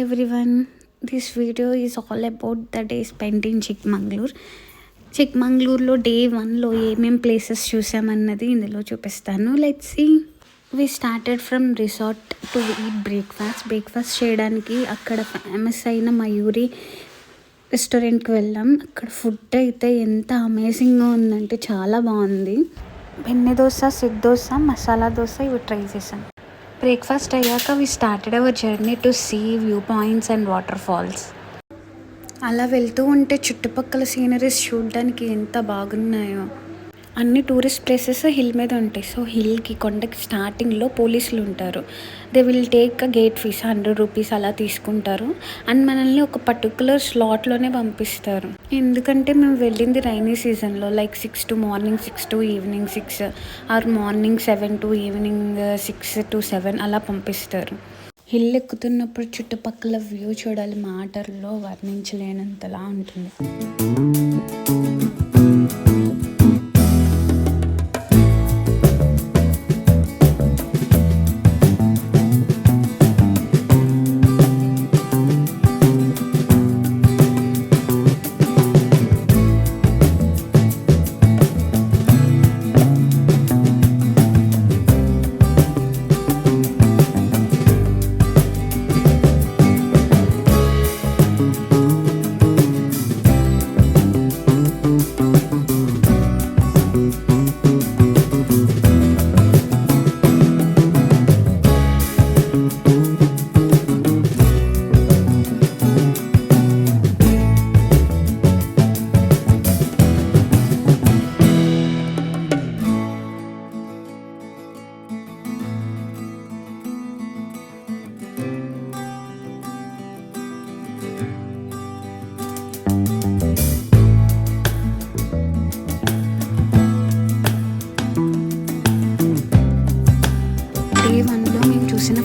Everyone, this video is all about the day spent in Chikmagalur. చిక్మంగళూరులో day 1లో ఏమేమి places చూసామన్నది ఇందులో చూపిస్తాను. Let's see. We started from resort to eat breakfast చేయడానికి అక్కడ ఫేమస్ అయిన మయూరి రెస్టారెంట్కి వెళ్ళాం. అక్కడ ఫుడ్ అయితే ఎంత అమేజింగ్గా ఉందంటే చాలా బాగుంది. బెన్నె దోశ, సెట్ దోశ, మసాలా దోశ ఇవి ట్రై చేసాం. బ్రేక్ఫాస్ట్ అయ్యాక we started our journey to see viewpoints and waterfalls. అలా వెళ్తూ ఉంటే చుట్టుపక్కల సీనరీస్ చూడడానికి ఎంత బాగున్నాయో. అన్ని టూరిస్ట్ ప్లేసెస్ హిల్ మీద ఉంటాయి. సో హిల్కి, కొండకి స్టార్టింగ్లో పోలీసులు ఉంటారు. They will take a gate fees 100 rupees అలా తీసుకుంటారు. అండ్ మనల్ని ఒక పర్టికులర్ స్లాట్లోనే పంపిస్తారు. ఎందుకంటే మేము వెళ్ళింది రైనీ సీజన్లో, like 6 to morning 6 to evening 6 or morning 7 to evening 6 to 7 అలా పంపిస్తారు. హిల్ ఎక్కుతున్నప్పుడు చుట్టుపక్కల వ్యూ చూడాలి, మాటల్లో వర్ణించలేనంతలా ఉంటుంది.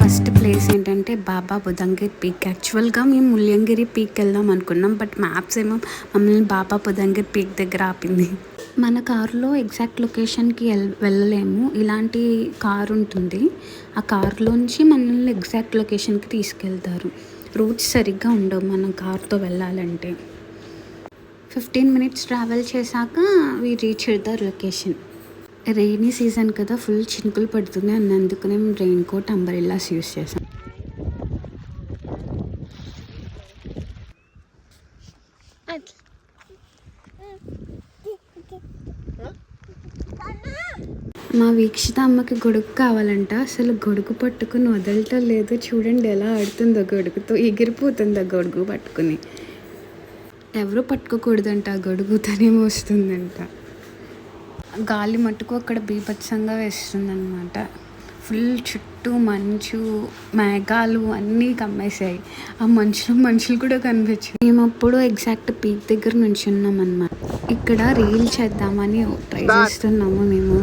ఫస్ట్ ప్లేస్ ఏంటంటే బాబా బుదంగిరి పీక్. యాక్చువల్గా మేము ముల్యంగిరి పీక్ వెళ్దాం అనుకున్నాం, బట్ మ్యాప్స్ ఏమో మమ్మల్ని బాబా బుదంగిరి పీక్ దగ్గర ఆపింది. మన కారులో ఎగ్జాక్ట్ లొకేషన్కి వెళ్ళలేము. ఇలాంటి కారు ఉంటుంది, ఆ కారులోంచి మనల్ని ఎగ్జాక్ట్ లొకేషన్కి తీసుకెళ్తారు. రూట్స్ సరిగ్గా ఉండవు మనం కారుతో వెళ్ళాలంటే. 15 minutes ట్రావెల్ చేశాక we reach the location. Rainy season కదా, ఫుల్ చినుకులు పడుతుంది అన్నందుకునే మేము రెయిన్ కోట్, అంబ్రెల్లాస్ యూస్ చేసాం. మా వీక్షిత అమ్మకి గొడుగు కావాలంట. అసలు గొడుగు పట్టుకుని వదలటం లేదు. చూడండి ఎలా ఆడుతుందో గొడుగుతో, ఎగిరిపోతుందో గొడుగు పట్టుకుని. ఎవరూ పట్టుకోకూడదంట ఆ గొడుగు, తనేమో వస్తుందంట. గాలి మట్టుకు అక్కడ బీభత్సంగా వేస్తుందన్నమాట. ఫుల్ చుట్టూ మంచు, మేఘాలు అన్నీ కమ్మేసాయి. ఆ మనుషులు కూడా కనిపించాయి. మేము అప్పుడు ఎగ్జాక్ట్ పీక్ దగ్గర నుంచి ఉన్నాం అన్నమాట. ఇక్కడ రీల్ చేద్దామని ట్రై చేస్తున్నాము మేము.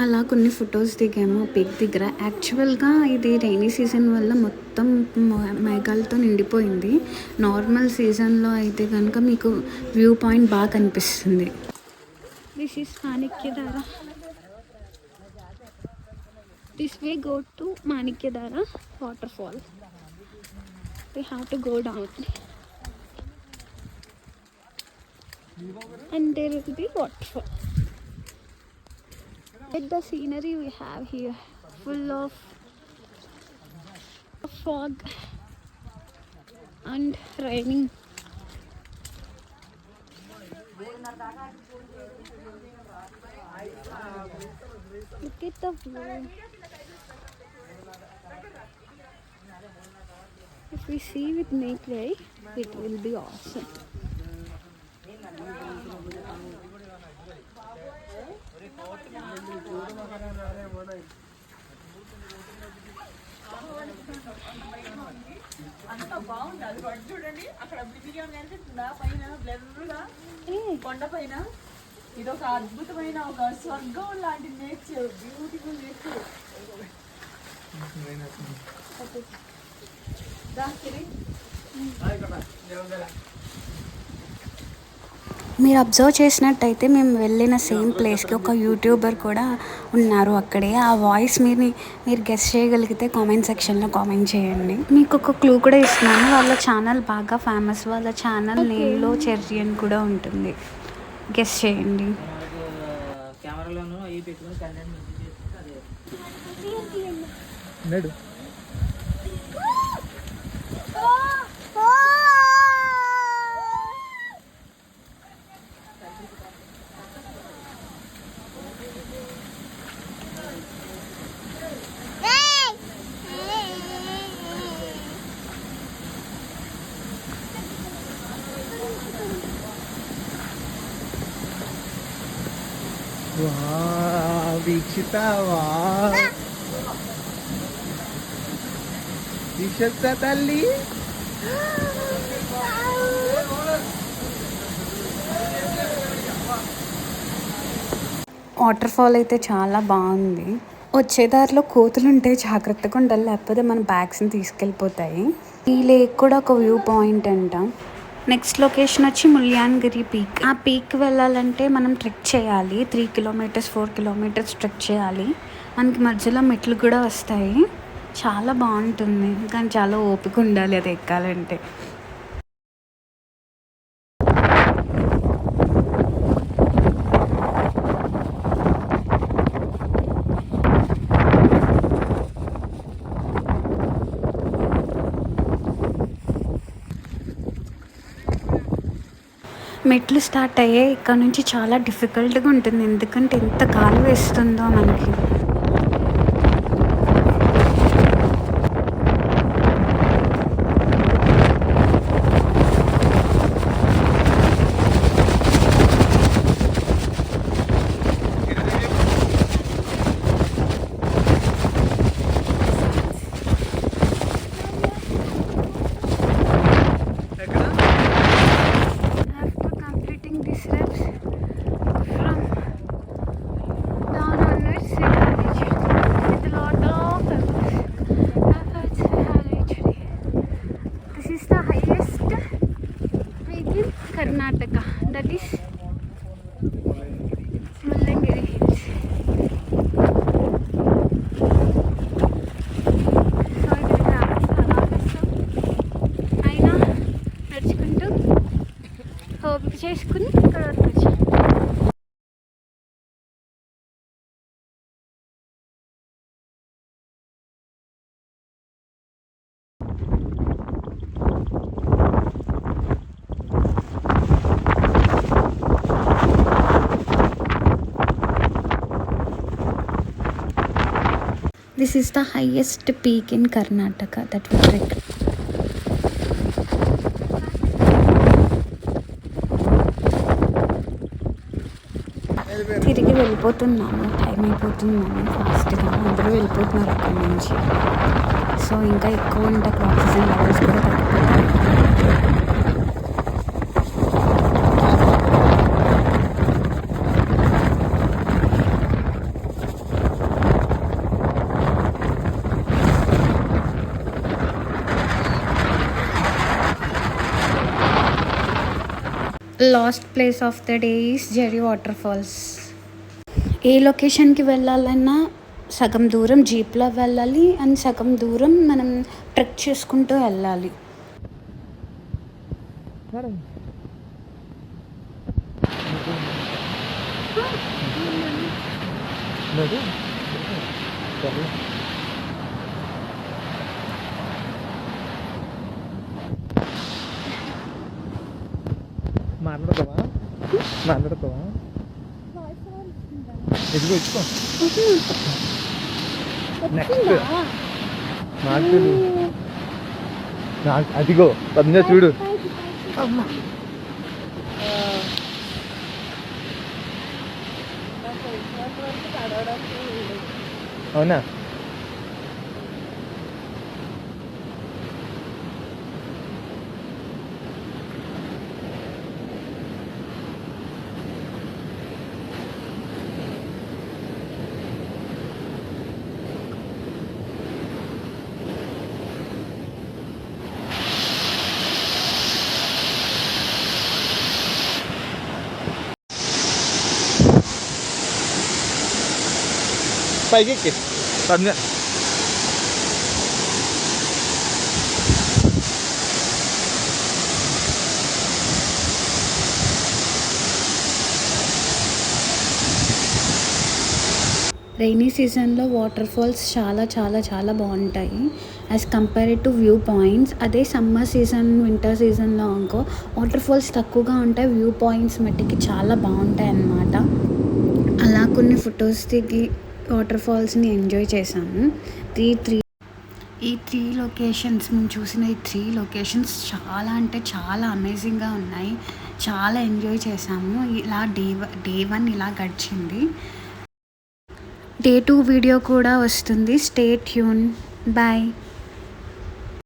అలా కొన్ని ఫొటోస్ దిగాము పీక్ దగ్గర. యాక్చువల్గా ఇది రైనీ సీజన్ వల్ల మొత్తం మేఘాలతో నిండిపోయింది. నార్మల్ సీజన్లో అయితే కనుక మీకు వ్యూ పాయింట్ బాగా కనిపిస్తుంది. This is Manikyadhara. This way go to Manikyadhara waterfall. We have to go down and there will be waterfall. At the scenery we have here, full of fog and raining. Look at the view. If we see with naked eye, it will be awesome. అంత బాగుంది. అది పడి చూడండి, అక్కడ పైన బ్లర్గా కొండ పైన ఇది ఒక అద్భుతమైన ఒక స్వర్గం లాంటి నేచర్, బ్యూటిఫుల్ నేచర్. మీరు అబ్జర్వ్ చేసినట్టయితే మేము వెళ్ళిన సేమ్ ప్లేస్కి ఒక యూట్యూబర్ కూడా ఉన్నారు అక్కడే. ఆ వాయిస్ మీరు గెస్ చేయగలిగితే కామెంట్ సెక్షన్లో కామెంట్ చేయండి. మీకు ఒక క్లూ కూడా ఇస్తున్నాను, వాళ్ళ ఛానల్ బాగా ఫేమస్. వాళ్ళ ఛానల్ నేమ్లో చెర్రీ అని కూడా ఉంటుంది. గెస్ చేయండి. కెమెరాలోనూ అవి పెట్టుకుని కంటెంట్ మంచిగా చేసుకుంటే అదే వీక్షిత దీక్ష తల్లి వాటర్ ఫాల్ అయితే చాలా బాగుంది. వచ్చే దారిలో కోతులు ఉంటే జాగ్రత్తగా ఉండాలి, లేకపోతే మన బ్యాగ్స్ని తీసుకెళ్ళిపోతాయి. ఈ లేక్ కూడా ఒక వ్యూ పాయింట్ అంట. నెక్స్ట్ లొకేషన్ వచ్చి ముల్యాన్గిరి పీక్. ఆ పీక్ వెళ్ళాలంటే మనం ట్రెక్ చేయాలి. 3 కిలోమీటర్స్ 4 కిలోమీటర్స్ ట్రెక్ చేయాలి. మనకి మధ్యలో మెట్లు కూడా వస్తాయి. చాలా బాగుంటుంది, కానీ చాలా ఓపిక ఉండాలి అది ఎక్కాలంటే. మెట్లు స్టార్ట్ అయ్యాయి. ఇక్కడ నుంచి చాలా డిఫికల్ట్గా ఉంటుంది, ఎందుకంటే ఎంత గాలి వేస్తుందో మనకి. Karnataka, that is Mullangiri Hills. So ఇది చాలా కష్టం అయినా నడుచుకుంటూ ఓపిక చేసుకుని ఇక్కడ వరకు వచ్చాం. This is the highest peak in Karnataka that we trek. తిరిగి వెళ్ళిపోతున్నాము, టైం అయిపోతున్నాము ఫాస్ట్గా. అందరూ వెళ్ళిపోతున్నారు అక్కడి నుంచి. సో ఇంకా ఎక్కువ ఉంటే ఆక్సిజన్ లెవెల్స్ కూడా తగ్గిపోతాయి. Last place of the day is Jhari waterfalls. ఏ లొకేషన్కి వెళ్ళాలన్నా సగం దూరం జీప్లో వెళ్ళాలి అండ్ సగం దూరం మనం ట్రెక్ చేసుకుంటూ వెళ్ళాలి. మాట్లాడతావా ఎదిగో ఇచ్చుకో నెక్స్ట్ నాకు అదిగో పద్మ చూడు. అవునా పైకి ఎక్కి పద్మ. రైనీ సీజన్లో వాటర్ ఫాల్స్ చాలా చాలా చాలా బాగుంటాయి as compare to view points. అదే సమ్మర్ సీజన్ వింటర్ సీజన్లో అనుకో వాటర్ ఫాల్స్ తక్కువగా ఉంటాయి, వ్యూ పాయింట్స్ మట్టికి చాలా బాగుంటాయి అన్నమాట. అలా కొన్ని ఫొటోస్ దిగి వాటర్ ఫాల్స్ని ఎంజాయ్ చేశాము. ఈ త్రీ లొకేషన్స్ మేము చూసిన ఈ 3 లొకేషన్స్ చాలా అంటే చాలా అమేజింగ్గా ఉన్నాయి. చాలా ఎంజాయ్ చేశాము. ఇలా డే 1 ఇలా గడిచింది. డే 2 వీడియో కూడా వస్తుంది. Stay tune. బాయ్.